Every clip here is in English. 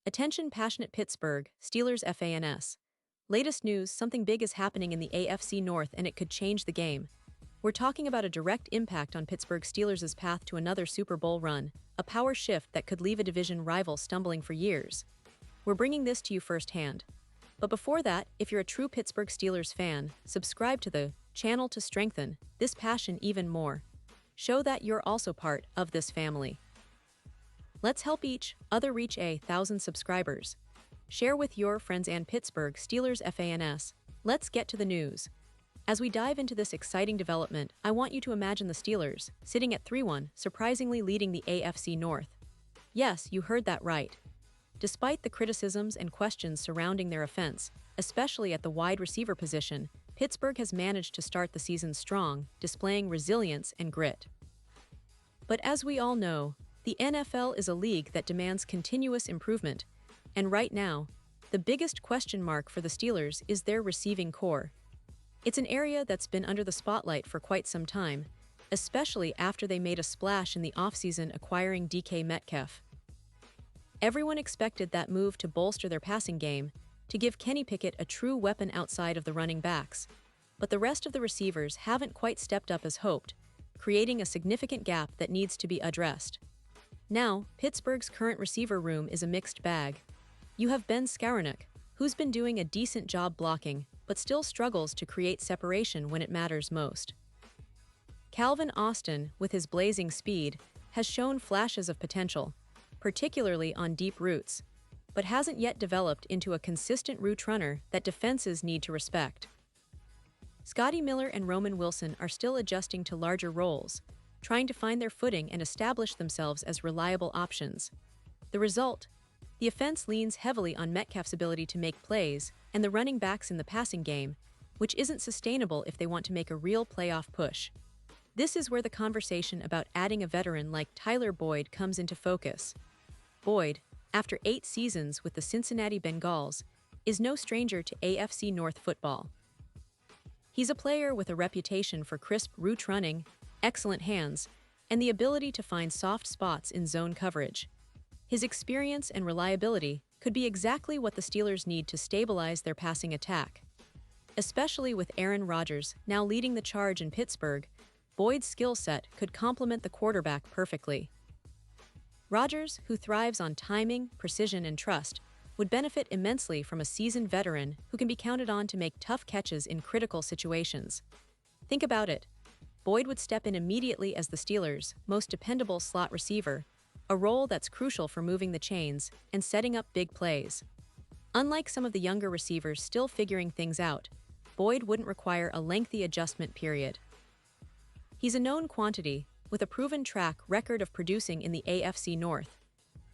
Attention passionate Pittsburgh Steelers fans. Latest news, something big is happening in the AFC North and it could change the game. We're talking about a direct impact on Pittsburgh Steelers' path to another Super Bowl run, a power shift that could leave a division rival stumbling for years. We're bringing this to you firsthand. But before that, if you're a true Pittsburgh Steelers fan, subscribe to the channel to strengthen this passion even more. Show that you're also part of this family. Let's help each other reach 1,000 subscribers. Share with your friends and Pittsburgh Steelers fans. Let's get to the news. As we dive into this exciting development, I want you to imagine the Steelers, sitting at 3-1, surprisingly leading the AFC North. Yes, you heard that right. Despite the criticisms and questions surrounding their offense, especially at the wide receiver position, Pittsburgh has managed to start the season strong, displaying resilience and grit. But as we all know, the NFL is a league that demands continuous improvement, and right now, the biggest question mark for the Steelers is their receiving core. It's an area that's been under the spotlight for quite some time, especially after they made a splash in the offseason acquiring DK Metcalf. Everyone expected that move to bolster their passing game, to give Kenny Pickett a true weapon outside of the running backs, but the rest of the receivers haven't quite stepped up as hoped, creating a significant gap that needs to be addressed. Now, Pittsburgh's current receiver room is a mixed bag. You have Ben Skowronek, who's been doing a decent job blocking, but still struggles to create separation when it matters most. Calvin Austin, with his blazing speed, has shown flashes of potential, particularly on deep routes, but hasn't yet developed into a consistent route runner that defenses need to respect. Scotty Miller and Roman Wilson are still adjusting to larger roles, trying to find their footing and establish themselves as reliable options. The result? The offense leans heavily on Metcalf's ability to make plays and the running backs in the passing game, which isn't sustainable if they want to make a real playoff push. This is where the conversation about adding a veteran like Tyler Boyd comes into focus. Boyd, after 8 seasons with the Cincinnati Bengals, is no stranger to AFC North football. He's a player with a reputation for crisp route running, excellent hands, and the ability to find soft spots in zone coverage. His experience and reliability could be exactly what the Steelers need to stabilize their passing attack. Especially with Aaron Rodgers now leading the charge in Pittsburgh, Boyd's skill set could complement the quarterback perfectly. Rodgers, who thrives on timing, precision, and trust, would benefit immensely from a seasoned veteran who can be counted on to make tough catches in critical situations. Think about it. Boyd would step in immediately as the Steelers' most dependable slot receiver, a role that's crucial for moving the chains and setting up big plays. Unlike some of the younger receivers still figuring things out, Boyd wouldn't require a lengthy adjustment period. He's a known quantity, with a proven track record of producing in the AFC North.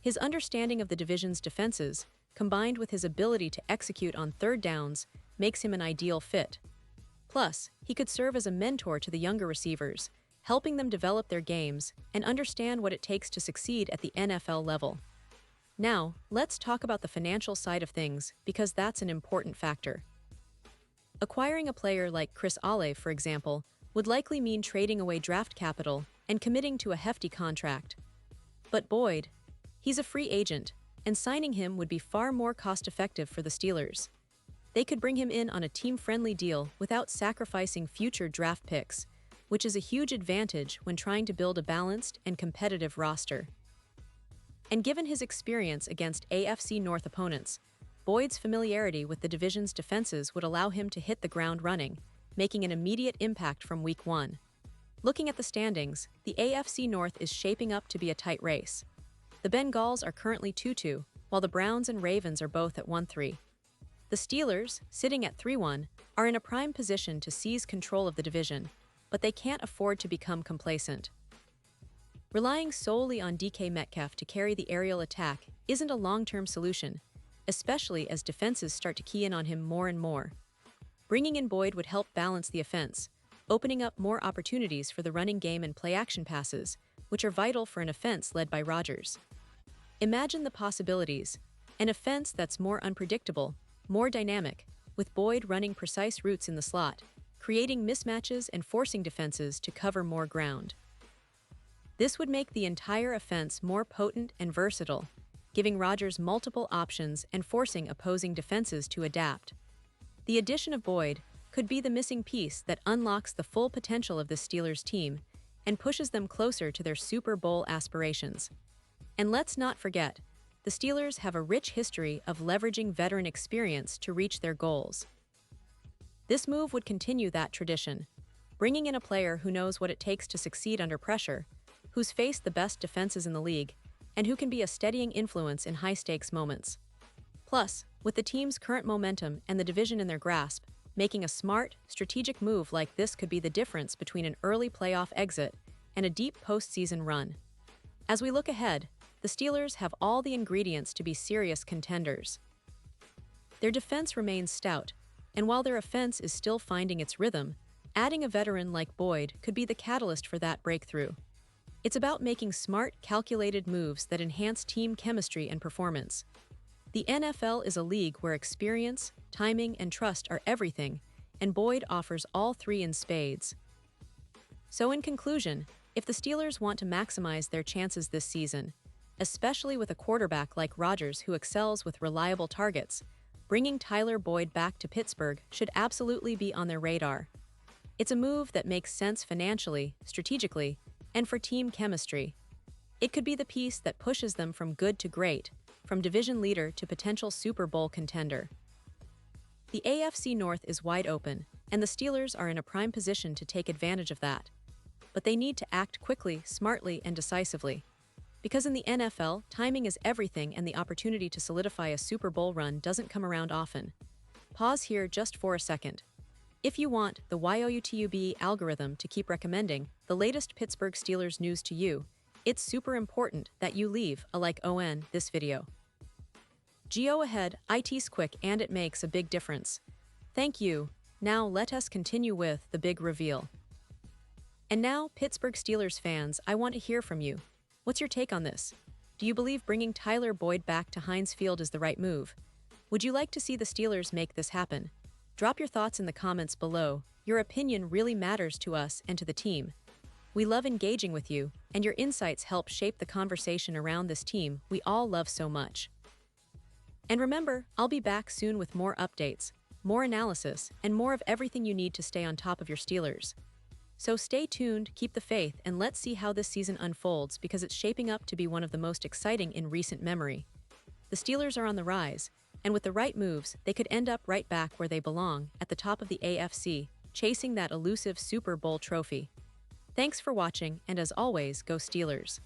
His understanding of the division's defenses, combined with his ability to execute on third downs, makes him an ideal fit. Plus, he could serve as a mentor to the younger receivers, helping them develop their games and understand what it takes to succeed at the NFL level. Now, let's talk about the financial side of things, because that's an important factor. Acquiring a player like Chris Olave, for example, would likely mean trading away draft capital and committing to a hefty contract. But Boyd, he's a free agent, and signing him would be far more cost-effective for the Steelers. They could bring him in on a team-friendly deal without sacrificing future draft picks, which is a huge advantage when trying to build a balanced and competitive roster. And given his experience against AFC North opponents, Boyd's familiarity with the division's defenses would allow him to hit the ground running, making an immediate impact from Week 1. Looking at the standings, the AFC North is shaping up to be a tight race. The Bengals are currently 2-2, while the Browns and Ravens are both at 1-3. The Steelers, sitting at 3-1, are in a prime position to seize control of the division, but they can't afford to become complacent. Relying solely on DK Metcalf to carry the aerial attack isn't a long-term solution, especially as defenses start to key in on him more and more. Bringing in Boyd would help balance the offense, opening up more opportunities for the running game and play-action passes, which are vital for an offense led by Rodgers. Imagine the possibilities: an offense that's more unpredictable, more dynamic, with Boyd running precise routes in the slot, creating mismatches and forcing defenses to cover more ground. This would make the entire offense more potent and versatile, giving Rodgers multiple options and forcing opposing defenses to adapt. The addition of Boyd could be the missing piece that unlocks the full potential of the Steelers team and pushes them closer to their Super Bowl aspirations. And let's not forget, the Steelers have a rich history of leveraging veteran experience to reach their goals. This move would continue that tradition, bringing in a player who knows what it takes to succeed under pressure, who's faced the best defenses in the league, and who can be a steadying influence in high-stakes moments. Plus, with the team's current momentum and the division in their grasp, making a smart, strategic move like this could be the difference between an early playoff exit and a deep postseason run. As we look ahead, the Steelers have all the ingredients to be serious contenders. Their defense remains stout, and while their offense is still finding its rhythm, adding a veteran like Boyd could be the catalyst for that breakthrough. It's about making smart, calculated moves that enhance team chemistry and performance. The NFL is a league where experience, timing, and trust are everything, and Boyd offers all three in spades. So in conclusion, if the Steelers want to maximize their chances this season, especially with a quarterback like Rodgers who excels with reliable targets, bringing Tyler Boyd back to Pittsburgh should absolutely be on their radar. It's a move that makes sense financially, strategically, and for team chemistry. It could be the piece that pushes them from good to great, from division leader to potential Super Bowl contender. The AFC North is wide open, and the Steelers are in a prime position to take advantage of that. But they need to act quickly, smartly, and decisively. Because in the NFL, timing is everything, and the opportunity to solidify a Super Bowl run doesn't come around often. Pause here just for a second. If you want the YouTube algorithm to keep recommending the latest Pittsburgh Steelers news to you, it's super important that you leave a like on this video. Go ahead, it's quick and it makes a big difference. Thank you. Now let us continue with the big reveal. And now, Pittsburgh Steelers fans, I want to hear from you. What's your take on this? Do you believe bringing Tyler Boyd back to Heinz Field is the right move? Would you like to see the Steelers make this happen? Drop your thoughts in the comments below. Your opinion really matters to us and to the team. We love engaging with you, and your insights help shape the conversation around this team we all love so much. And remember, I'll be back soon with more updates, more analysis, and more of everything you need to stay on top of your Steelers. So stay tuned, keep the faith, and let's see how this season unfolds because it's shaping up to be one of the most exciting in recent memory. The Steelers are on the rise, and with the right moves, they could end up right back where they belong, at the top of the AFC, chasing that elusive Super Bowl trophy. Thanks for watching, and as always, go Steelers.